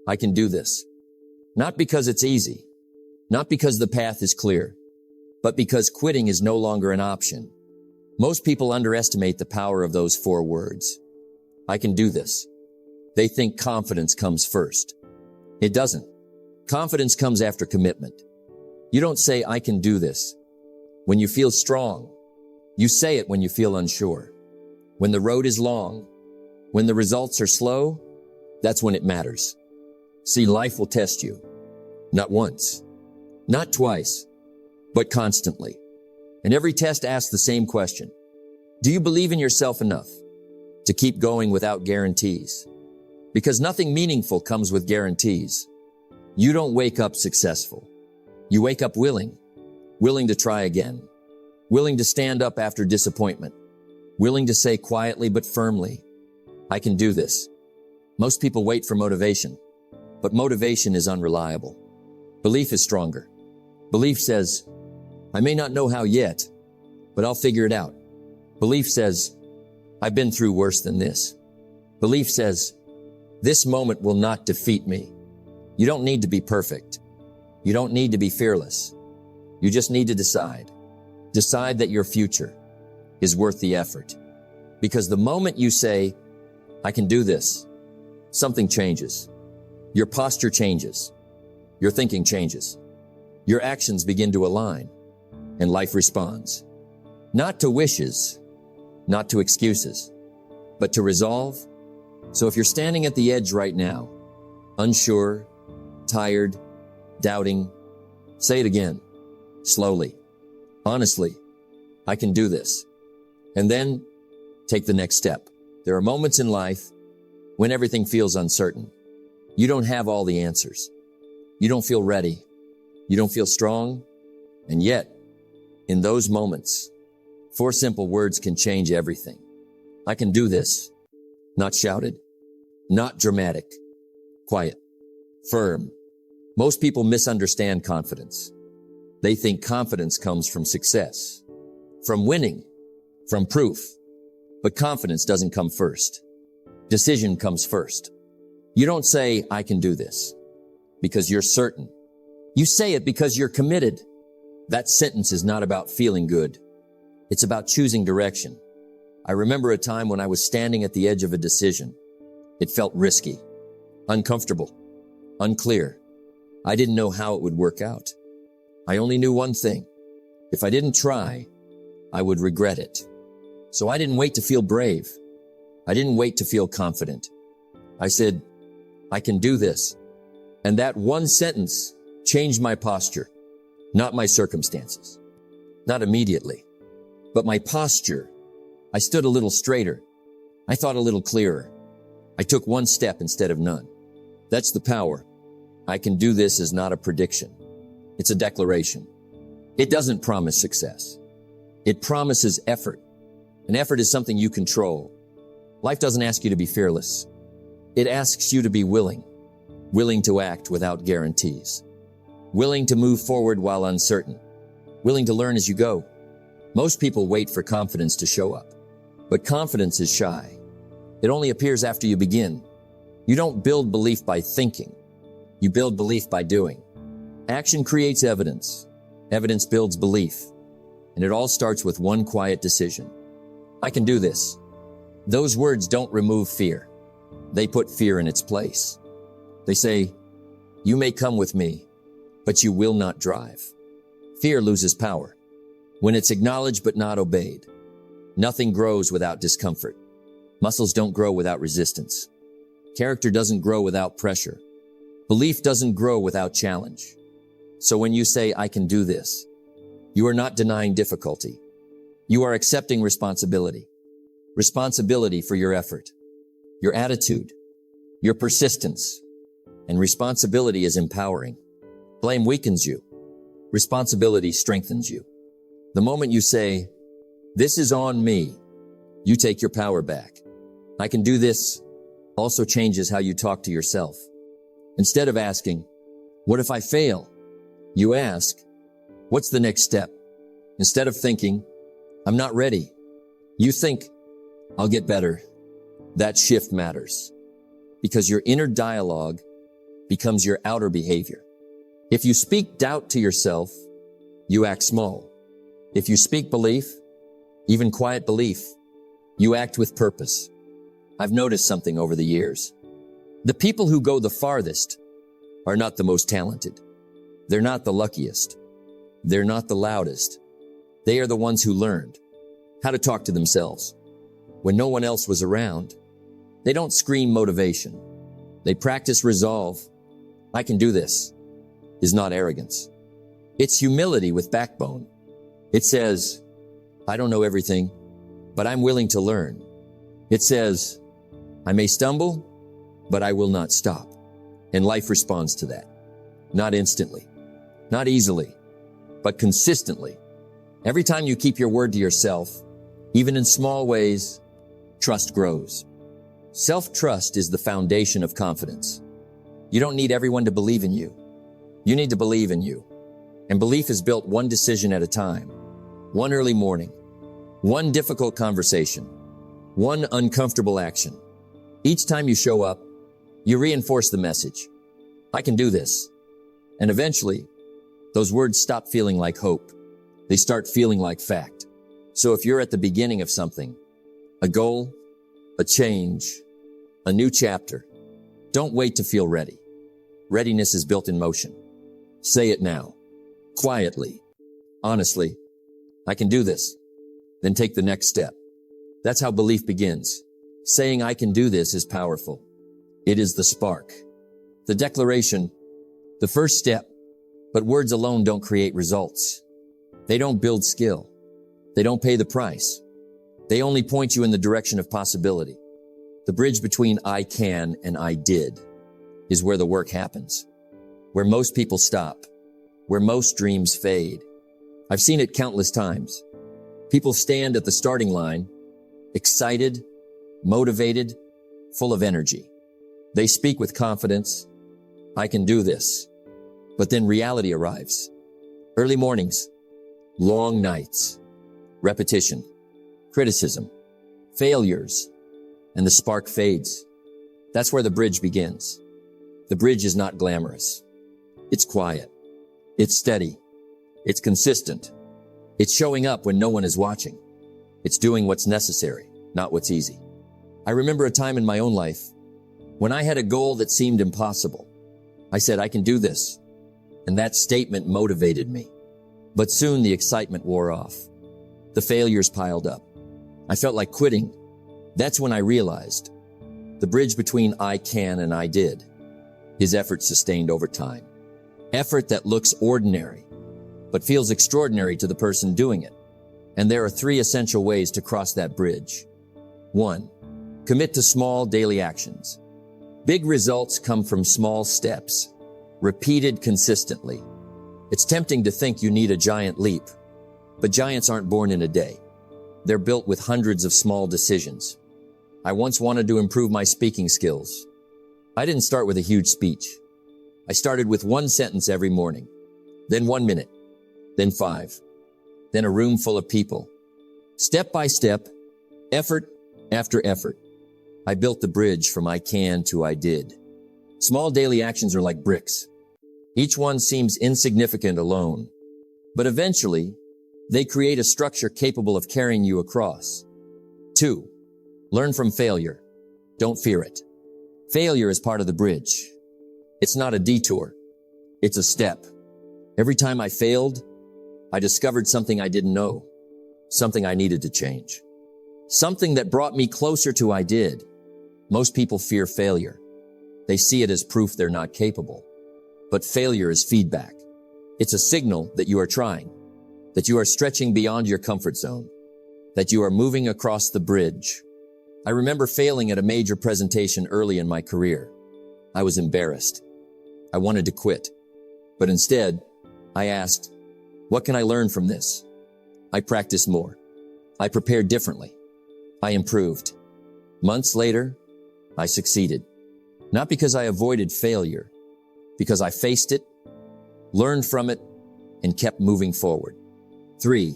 I can do this. Not because it's easy, not because the path is clear, but because quitting is no longer an option. Most people underestimate the power of those 4 words. I can do this. They think confidence comes first. It doesn't. Confidence comes after commitment. You don't say, I can do this when you feel strong. You say it when you feel unsure. When the road is long, when the results are slow, that's when it matters. See, life will test you. Not once, not twice, but constantly. And every test asks the same question. Do you believe in yourself enough to keep going without guarantees? Because nothing meaningful comes with guarantees. You don't wake up successful. You wake up willing to try again, willing to stand up after disappointment, willing to say quietly but firmly, I can do this. Most people wait for motivation, but motivation is unreliable. Belief is stronger. Belief says, I may not know how yet, but I'll figure it out. Belief says, I've been through worse than this. Belief says, this moment will not defeat me. You don't need to be perfect. You don't need to be fearless. You just need to decide. Decide that your future is worth the effort. Because the moment you say, I can do this, something changes. Your posture changes. Your thinking changes. Your actions begin to align, and life responds. Not to wishes, not to excuses, but to resolve. So if you're standing at the edge right now, unsure, tired, doubting, say it again, slowly, honestly, I can do this. And then take the next step. There are moments in life when everything feels uncertain. You don't have all the answers. You don't feel ready. You don't feel strong. And yet, in those moments, 4 simple words can change everything. I can do this. Not shouted, not dramatic, quiet, firm. Most people misunderstand confidence. They think confidence comes from success, from winning, from proof. But confidence doesn't come first. Decision comes first. You don't say, I can do this, because you're certain. You say it because you're committed. That sentence is not about feeling good. It's about choosing direction. I remember a time when I was standing at the edge of a decision. It felt risky, uncomfortable, unclear. I didn't know how it would work out. I only knew one thing. If I didn't try, I would regret it. So I didn't wait to feel brave. I didn't wait to feel confident. I said, I can do this. And that one sentence changed my posture, not my circumstances. Not immediately, but my posture. I stood a little straighter. I thought a little clearer. I took one step instead of none. That's the power. I can do this is not a prediction. It's a declaration. It doesn't promise success. It promises effort. And effort is something you control. Life doesn't ask you to be fearless. It asks you to be willing to act without guarantees, willing to move forward while uncertain, willing to learn as you go. Most people wait for confidence to show up, but confidence is shy. It only appears after you begin. You don't build belief by thinking. You build belief by doing. Action creates evidence. Evidence builds belief. And it all starts with one quiet decision. I can do this. Those words don't remove fear. They put fear in its place. They say, you may come with me, but you will not drive. Fear loses power when it's acknowledged but not obeyed. Nothing grows without discomfort. Muscles don't grow without resistance. Character doesn't grow without pressure. Belief doesn't grow without challenge. So when you say, I can do this, you are not denying difficulty. You are accepting responsibility. Responsibility for your effort, your attitude, your persistence. And responsibility is empowering. Blame weakens you. Responsibility strengthens you. The moment you say, this is on me, you take your power back. I can do this also changes how you talk to yourself. Instead of asking, what if I fail? You ask, what's the next step? Instead of thinking, I'm not ready, you think, I'll get better. That shift matters. Because your inner dialogue becomes your outer behavior. If you speak doubt to yourself, you act small. If you speak belief, even quiet belief, you act with purpose. I've noticed something over the years. The people who go the farthest are not the most talented. They're not the luckiest. They're not the loudest. They are the ones who learned how to talk to themselves when no one else was around. They don't scream motivation. They practice resolve. I can do this is not arrogance. It's humility with backbone. It says, I don't know everything, but I'm willing to learn. It says, I may stumble, but I will not stop. And life responds to that. Not instantly, not easily, but consistently. Every time you keep your word to yourself, even in small ways, trust grows. Self-trust is the foundation of confidence. You don't need everyone to believe in you. You need to believe in you. And belief is built one decision at a time. One early morning. One difficult conversation. One uncomfortable action. Each time you show up, you reinforce the message. I can do this. And eventually, those words stop feeling like hope. They start feeling like fact. So if you're at the beginning of something, a goal, a change, a new chapter, don't wait to feel ready. Readiness is built in motion. Say it now, quietly, honestly. I can do this. Then take the next step. That's how belief begins. Saying I can do this is powerful. It is the spark, the declaration, the first step. But words alone don't create results. They don't build skill. They don't pay the price. They only point you in the direction of possibility. The bridge between I can and I did is where the work happens, where most people stop, where most dreams fade. I've seen it countless times. People stand at the starting line, excited, motivated, full of energy. They speak with confidence. I can do this. But then reality arrives. Early mornings, long nights, repetition, criticism, failures, and the spark fades. That's where the bridge begins. The bridge is not glamorous. It's quiet. It's steady. It's consistent. It's showing up when no one is watching. It's doing what's necessary, not what's easy. I remember a time in my own life when I had a goal that seemed impossible. I said, I can do this. And that statement motivated me. But soon the excitement wore off. The failures piled up. I felt like quitting. That's when I realized the bridge between I can and I did is effort sustained over time. Effort that looks ordinary, but feels extraordinary to the person doing it. And there are 3 essential ways to cross that bridge. 1, commit to small daily actions. Big results come from small steps, repeated consistently. It's tempting to think you need a giant leap, but giants aren't born in a day. They're built with hundreds of small decisions. I once wanted to improve my speaking skills. I didn't start with a huge speech. I started with 1 sentence every morning, then 1 minute, then 5, then a room full of people. Step by step, effort after effort, I built the bridge from I can to I did. Small daily actions are like bricks. Each one seems insignificant alone, but eventually they create a structure capable of carrying you across. 2, learn from failure. Don't fear it. Failure is part of the bridge. It's not a detour. It's a step. Every time I failed, I discovered something I didn't know, something I needed to change, something that brought me closer to I did. Most people fear failure. They see it as proof they're not capable. But failure is feedback. It's a signal that you are trying, that you are stretching beyond your comfort zone, that you are moving across the bridge. I remember failing at a major presentation early in my career. I was embarrassed. I wanted to quit. But instead, I asked, what can I learn from this? I practiced more. I prepared differently. I improved. Months later, I succeeded. Not because I avoided failure, because I faced it, learned from it, and kept moving forward. 3,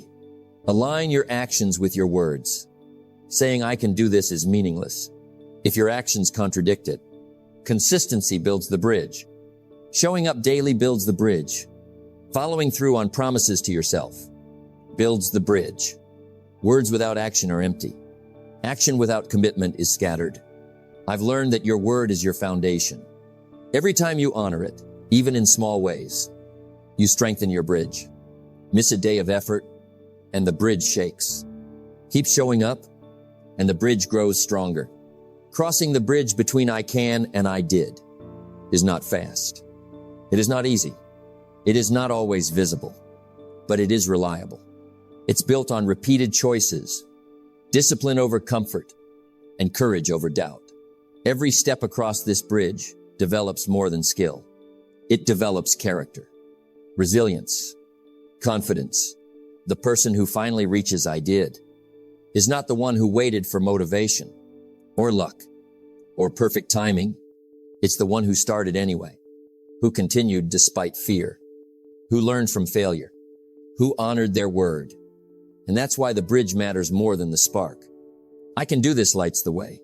align your actions with your words. Saying I can do this is meaningless if your actions contradict it. Consistency builds the bridge. Showing up daily builds the bridge. Following through on promises to yourself builds the bridge. Words without action are empty. Action without commitment is scattered. I've learned that your word is your foundation. Every time you honor it, even in small ways, you strengthen your bridge. Miss a day of effort, and the bridge shakes. Keep showing up, and the bridge grows stronger. Crossing the bridge between I can and I did is not fast. It is not easy. It is not always visible, but it is reliable. It's built on repeated choices, discipline over comfort, and courage over doubt. Every step across this bridge develops more than skill. It develops character, resilience, confidence. The person who finally reaches I did is not the one who waited for motivation or luck or perfect timing. It's the one who started anyway, who continued despite fear, who learned from failure, who honored their word. And that's why the bridge matters more than the spark. I can do this lights the way.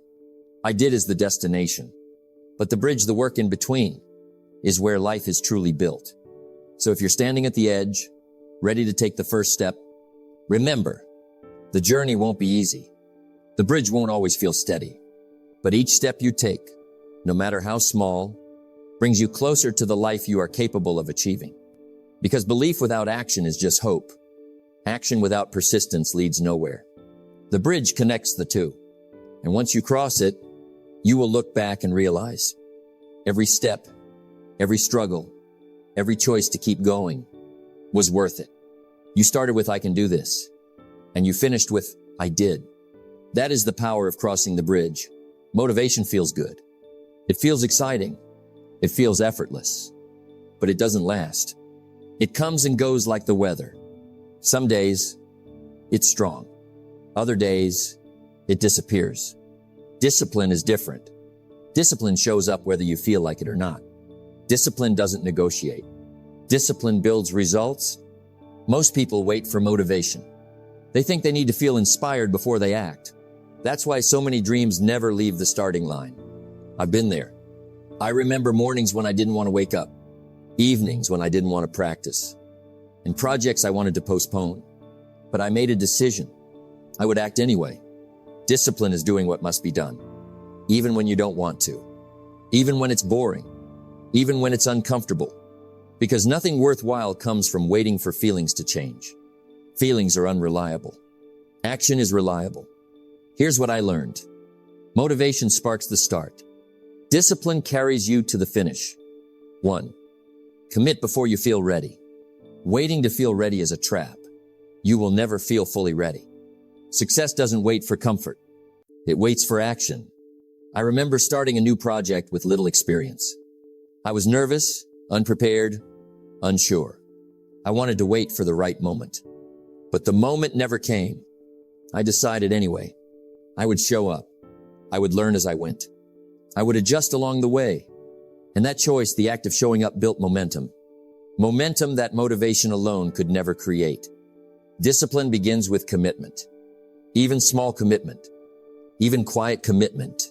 I did is the destination, but the bridge, the work in between, is where life is truly built. So if you're standing at the edge, ready to take the first step, remember, the journey won't be easy. The bridge won't always feel steady, but each step you take, no matter how small, brings you closer to the life you are capable of achieving. Because belief without action is just hope. Action without persistence leads nowhere. The bridge connects the two. And once you cross it, you will look back and realize every step, every struggle, every choice to keep going was worth it. You started with I can do this, and you finished with I did. That is the power of crossing the bridge. Motivation feels good. It feels exciting. It feels effortless, but it doesn't last. It comes and goes like the weather. Some days it's strong. Other days it disappears. Discipline is different. Discipline shows up whether you feel like it or not. Discipline doesn't negotiate. Discipline builds results. Most people wait for motivation. They think they need to feel inspired before they act. That's why so many dreams never leave the starting line. I've been there. I remember mornings when I didn't want to wake up, evenings when I didn't want to practice, and projects I wanted to postpone. But I made a decision. I would act anyway. Discipline is doing what must be done, even when you don't want to, even when it's boring, even when it's uncomfortable, because nothing worthwhile comes from waiting for feelings to change. Feelings are unreliable. Action is reliable. Here's what I learned. Motivation sparks the start. Discipline carries you to the finish. 1. Commit before you feel ready. Waiting to feel ready is a trap. You will never feel fully ready. Success doesn't wait for comfort. It waits for action. I remember starting a new project with little experience. I was nervous, unprepared, unsure. I wanted to wait for the right moment. But the moment never came. I decided anyway. I would show up. I would learn as I went. I would adjust along the way. And that choice, the act of showing up, built momentum. Momentum that motivation alone could never create. Discipline begins with commitment. Even small commitment. Even quiet commitment.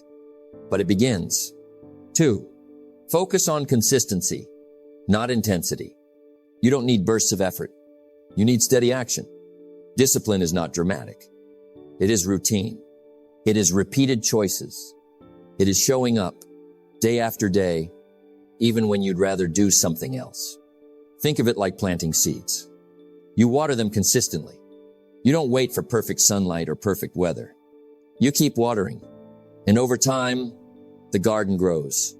But it begins. 2. Focus on consistency, not intensity. You don't need bursts of effort. You need steady action. Discipline is not dramatic. It is routine. It is repeated choices. It is showing up day after day, even when you'd rather do something else. Think of it like planting seeds. You water them consistently. You don't wait for perfect sunlight or perfect weather. You keep watering, and over time, the garden grows.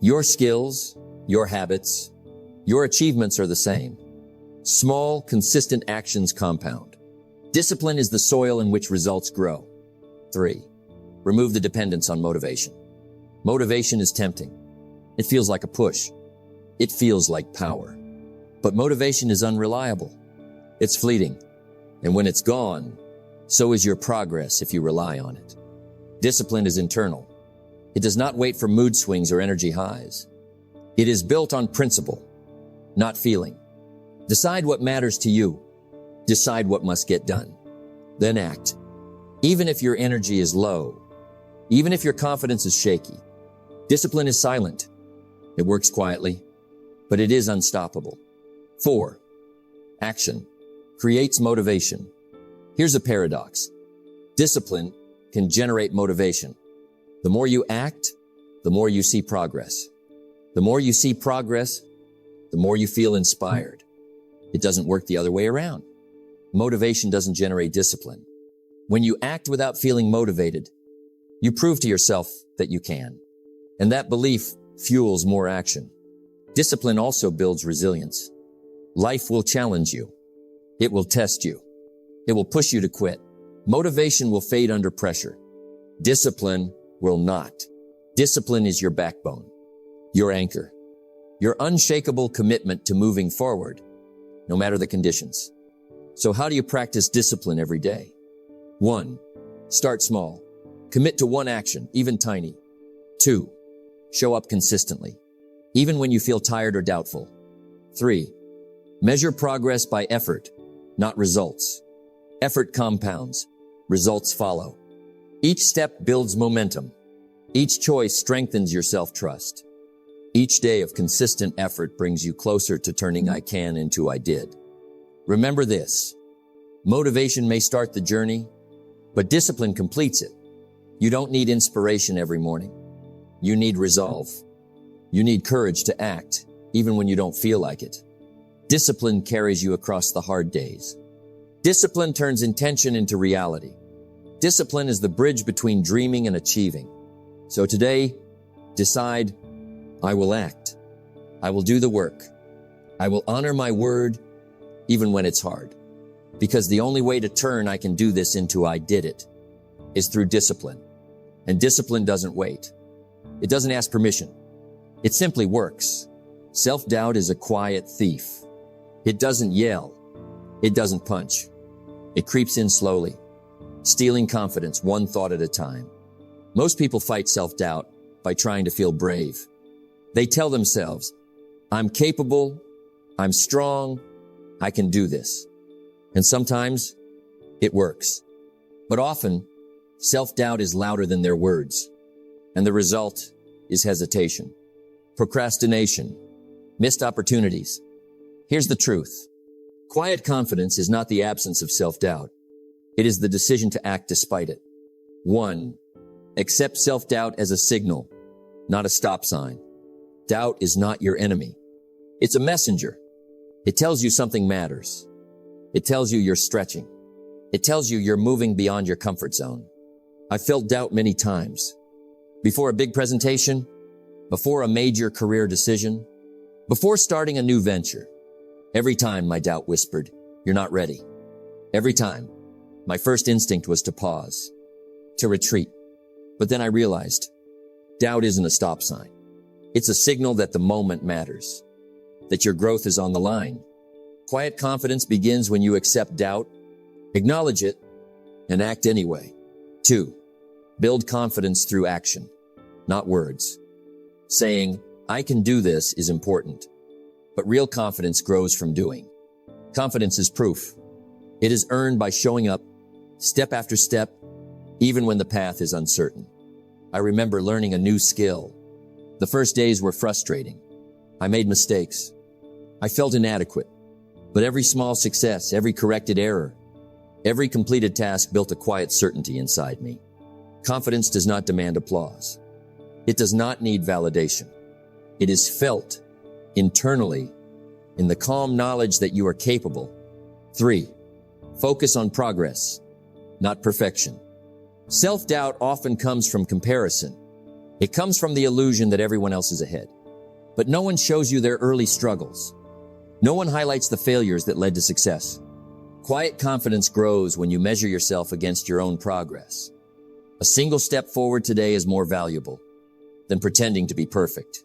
Your skills, your habits, your achievements are the same. Small, consistent actions compound. Discipline is the soil in which results grow. 3. Remove the dependence on motivation. Motivation is tempting. It feels like a push. It feels like power. But motivation is unreliable. It's fleeting. And when it's gone, so is your progress if you rely on it. Discipline is internal. It does not wait for mood swings or energy highs. It is built on principle, not feeling. Decide what matters to you. Decide what must get done. Then act. Even if your energy is low, even if your confidence is shaky, Discipline is silent. It works quietly, but it is unstoppable. 4. Action creates motivation. Here's a paradox. Discipline can generate motivation. The more you act, the more you see progress. The more you see progress, the more you feel inspired. It doesn't work the other way around. Motivation doesn't generate discipline. When you act without feeling motivated, you prove to yourself that you can. And that belief fuels more action. Discipline also builds resilience. Life will challenge you. It will test you. It will push you to quit. Motivation will fade under pressure. Discipline will not. Discipline is your backbone, your anchor, your unshakable commitment to moving forward, no matter the conditions. So how do you practice discipline every day? 1. Start small. Commit to one action, even tiny. 2. Show up consistently, even when you feel tired or doubtful. 3. Measure progress by effort, not results. Effort compounds. Results follow. Each step builds momentum. Each choice strengthens your self-trust. Each day of consistent effort brings you closer to turning I can into I did. Remember this. Motivation may start the journey, but discipline completes it. You don't need inspiration every morning. You need resolve. You need courage to act, even when you don't feel like it. Discipline carries you across the hard days. Discipline turns intention into reality. Discipline is the bridge between dreaming and achieving. So today, decide, I will act. I will do the work. I will honor my word, even when it's hard. Because the only way to turn I can do this into I did it is through discipline. And discipline doesn't wait. It doesn't ask permission. It simply works. Self-doubt is a quiet thief. It doesn't yell. It doesn't punch. It creeps in slowly, stealing confidence one thought at a time. Most people fight self-doubt by trying to feel brave. They tell themselves, I'm capable, I'm strong, I can do this. And sometimes it works. But often, self-doubt is louder than their words. And the result is hesitation, procrastination, missed opportunities. Here's the truth. Quiet confidence is not the absence of self-doubt. It is the decision to act despite it. 1. Accept self-doubt as a signal, not a stop sign. Doubt is not your enemy. It's a messenger. It tells you something matters. It tells you you're stretching. It tells you you're moving beyond your comfort zone. I've felt doubt many times. Before a big presentation, before a major career decision, before starting a new venture. Every time my doubt whispered, you're not ready. Every time, my first instinct was to pause, to retreat. But then I realized, doubt isn't a stop sign. It's a signal that the moment matters, that your growth is on the line. Quiet confidence begins when you accept doubt, acknowledge it, and act anyway. 2. Build confidence through action, not words. Saying, I can do this is important, but real confidence grows from doing. Confidence is proof. It is earned by showing up, step after step, even when the path is uncertain. I remember learning a new skill. The first days were frustrating. I made mistakes. I felt inadequate. But every small success, every corrected error, every completed task built a quiet certainty inside me. Confidence does not demand applause. It does not need validation. It is felt internally in the calm knowledge that you are capable. 3. Focus on progress, not perfection. Self-doubt often comes from comparison. It comes from the illusion that everyone else is ahead. But no one shows you their early struggles. No one highlights the failures that led to success. Quiet confidence grows when you measure yourself against your own progress. A single step forward today is more valuable than pretending to be perfect.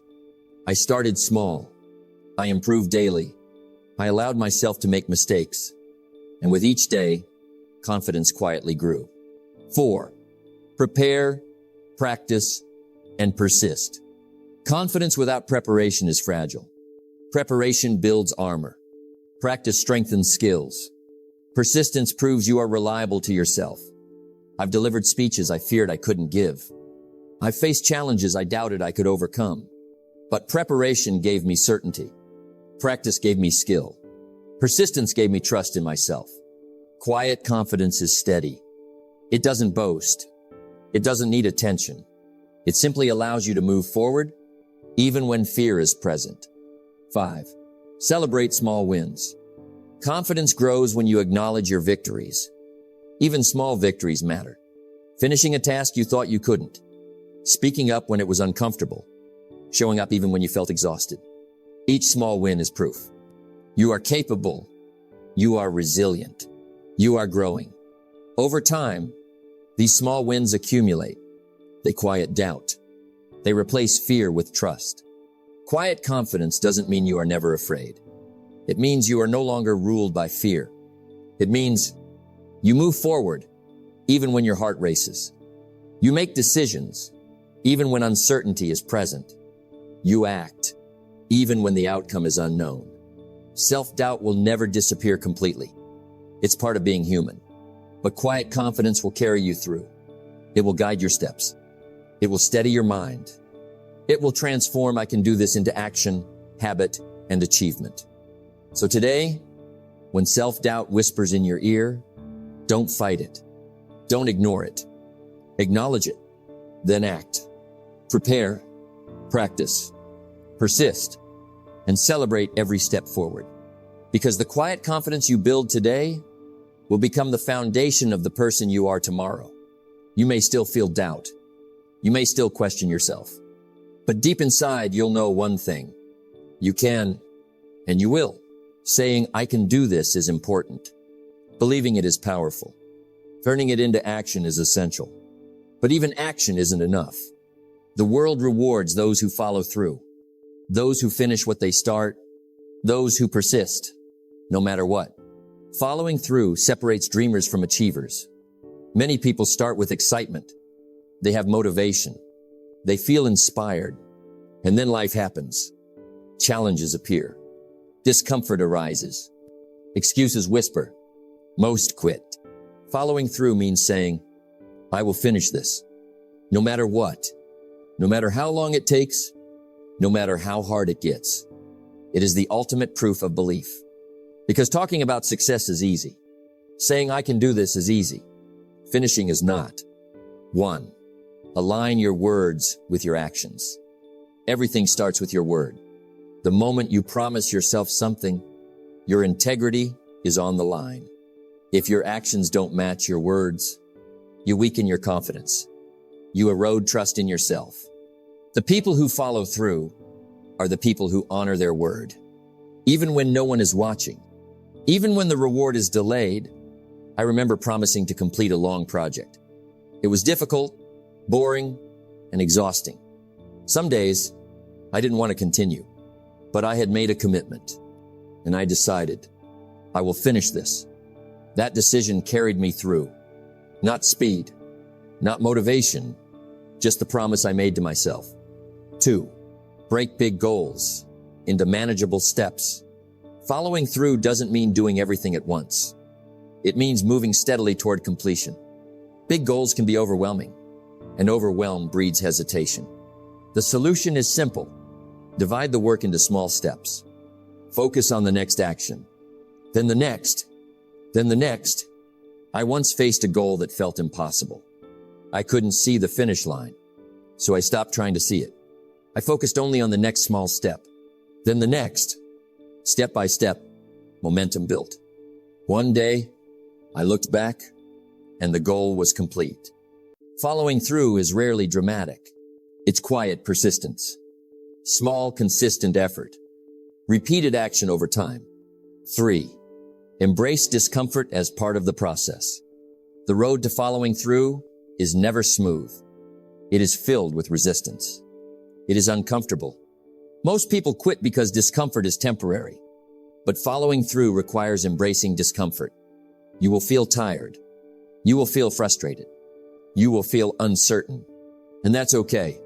I started small. I improved daily. I allowed myself to make mistakes. And with each day, confidence quietly grew. 4. Prepare, practice, and persist. Confidence without preparation is fragile. Preparation builds armor. Practice strengthens skills. Persistence proves you are reliable to yourself. I've delivered speeches I feared I couldn't give. I faced challenges I doubted I could overcome. But preparation gave me certainty. Practice gave me skill. Persistence gave me trust in myself. Quiet confidence is steady. It doesn't boast. It doesn't need attention. It simply allows you to move forward, even when fear is present. 5. Celebrate small wins. Confidence grows when you acknowledge your victories. Even small victories matter. Finishing a task you thought you couldn't. Speaking up when it was uncomfortable. Showing up even when you felt exhausted. Each small win is proof. You are capable. You are resilient. You are growing. Over time, these small wins accumulate. They quiet doubt. They replace fear with trust. Quiet confidence doesn't mean you are never afraid. It means you are no longer ruled by fear. It means you move forward, even when your heart races. You make decisions, even when uncertainty is present. You act, even when the outcome is unknown. Self-doubt will never disappear completely. It's part of being human. But quiet confidence will carry you through. It will guide your steps. It will steady your mind. It will transform I can do this into action, habit, and achievement. So today, when self-doubt whispers in your ear, don't fight it. Don't ignore it. Acknowledge it. Then act. Prepare, practice, persist, and celebrate every step forward. Because the quiet confidence you build today will become the foundation of the person you are tomorrow. You may still feel doubt. You may still question yourself. But deep inside, you'll know one thing. You can, and you will. Saying, I can do this is important. Believing it is powerful. Turning it into action is essential. But even action isn't enough. The world rewards those who follow through. Those who finish what they start. Those who persist, no matter what. Following through separates dreamers from achievers. Many people start with excitement. They have motivation. They feel inspired. And then life happens. Challenges appear. Discomfort arises. Excuses whisper. Most quit. Following through means saying, I will finish this. No matter what. No matter how long it takes. No matter how hard it gets. It is the ultimate proof of belief. Because talking about success is easy. Saying I can do this is easy. Finishing is not. 1. Align your words with your actions. Everything starts with your word. The moment you promise yourself something, your integrity is on the line. If your actions don't match your words, you weaken your confidence. You erode trust in yourself. The people who follow through are the people who honor their word. Even when no one is watching, even when the reward is delayed. I remember promising to complete a long project. It was difficult, boring, and exhausting. Some days, I didn't want to continue, but I had made a commitment, and I decided, I will finish this. That decision carried me through. Not speed, not motivation, just the promise I made to myself. 2. Break big goals into manageable steps. Following through doesn't mean doing everything at once. It means moving steadily toward completion. Big goals can be overwhelming, and overwhelm breeds hesitation. The solution is simple. Divide the work into small steps. Focus on the next action. Then the next. Then the next. I once faced a goal that felt impossible. I couldn't see the finish line, so I stopped trying to see it. I focused only on the next small step. Then the next. Step by step, momentum built. One day, I looked back, and the goal was complete. Following through is rarely dramatic. It's quiet persistence. Small, consistent effort. Repeated action over time. 3. Embrace discomfort as part of the process. The road to following through is never smooth. It is filled with resistance. It is uncomfortable. Most people quit because discomfort is temporary. But following through requires embracing discomfort. You will feel tired. You will feel frustrated. You will feel uncertain. And that's okay.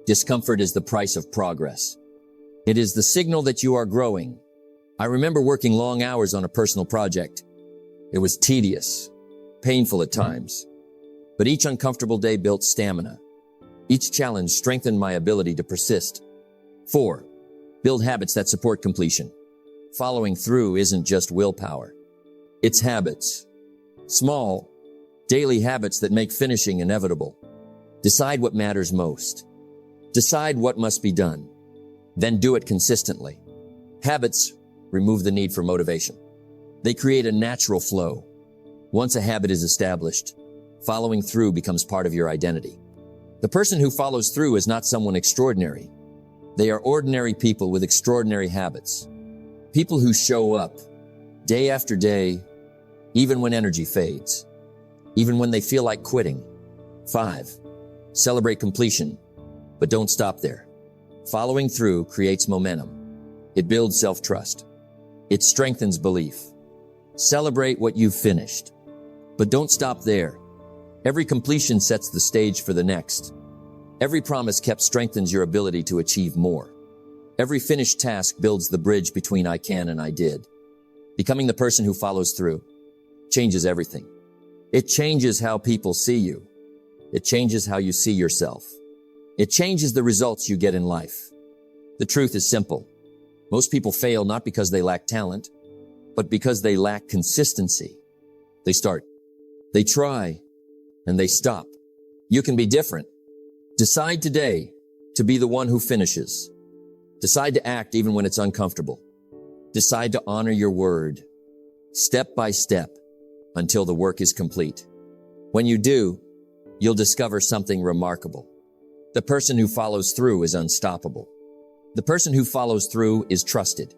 Discomfort is the price of progress. It is the signal that you are growing. I remember working long hours on a personal project. It was tedious, painful at times. But each uncomfortable day built stamina. Each challenge strengthened my ability to persist. 4. Build habits that support completion. Following through isn't just willpower. It's habits. Small, daily habits that make finishing inevitable. Decide what matters most. Decide what must be done. Then do it consistently. Habits remove the need for motivation. They create a natural flow. Once a habit is established, following through becomes part of your identity. The person who follows through is not someone extraordinary. They are ordinary people with extraordinary habits. People who show up day after day, even when energy fades, even when they feel like quitting. 5. Celebrate completion, but don't stop there. Following through creates momentum. It builds self-trust. It strengthens belief. Celebrate what you've finished, but don't stop there. Every completion sets the stage for the next. Every promise kept strengthens your ability to achieve more. Every finished task builds the bridge between I can and I did. Becoming the person who follows through changes everything. It changes how people see you. It changes how you see yourself. It changes the results you get in life. The truth is simple. Most people fail not because they lack talent, but because they lack consistency. They start, they try, and they stop. You can be different. Decide today to be the one who finishes. Decide to act even when it's uncomfortable. Decide to honor your word, step by step, until the work is complete. When you do, you'll discover something remarkable. The person who follows through is unstoppable. The person who follows through is trusted.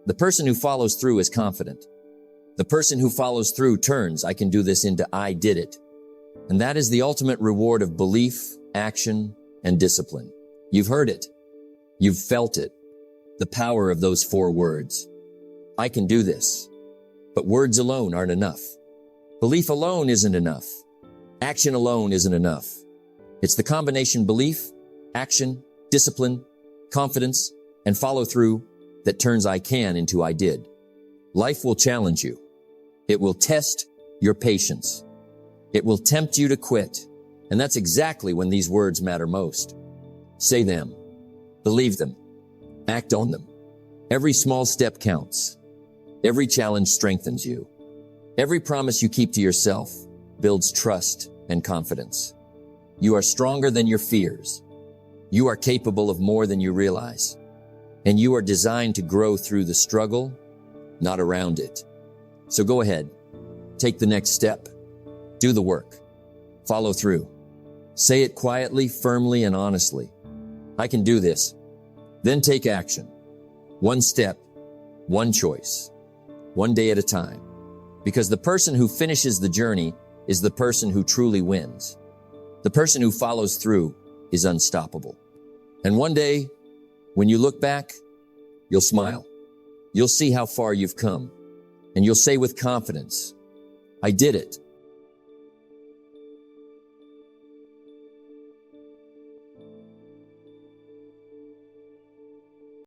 The person who follows through is confident. The person who follows through turns I can do this into I did it. And that is the ultimate reward of belief, action, and discipline. You've heard it. You've felt it. The power of those 4 words. I can do this. But words alone aren't enough. Belief alone isn't enough. Action alone isn't enough. It's the combination belief, action, discipline, confidence, and follow through that turns I can into I did. Life will challenge you. It will test your patience. It will tempt you to quit. And that's exactly when these words matter most. Say them. Believe them. Act on them. Every small step counts. Every challenge strengthens you. Every promise you keep to yourself builds trust and confidence. You are stronger than your fears. You are capable of more than you realize. And you are designed to grow through the struggle, not around it. So go ahead. Take the next step. Do the work. Follow through. Say it quietly, firmly, and honestly. I can do this. Then take action. One step, one choice, one day at a time. Because the person who finishes the journey is the person who truly wins. The person who follows through is unstoppable. And one day, when you look back, you'll smile. You'll see how far you've come. And you'll say with confidence, I did it.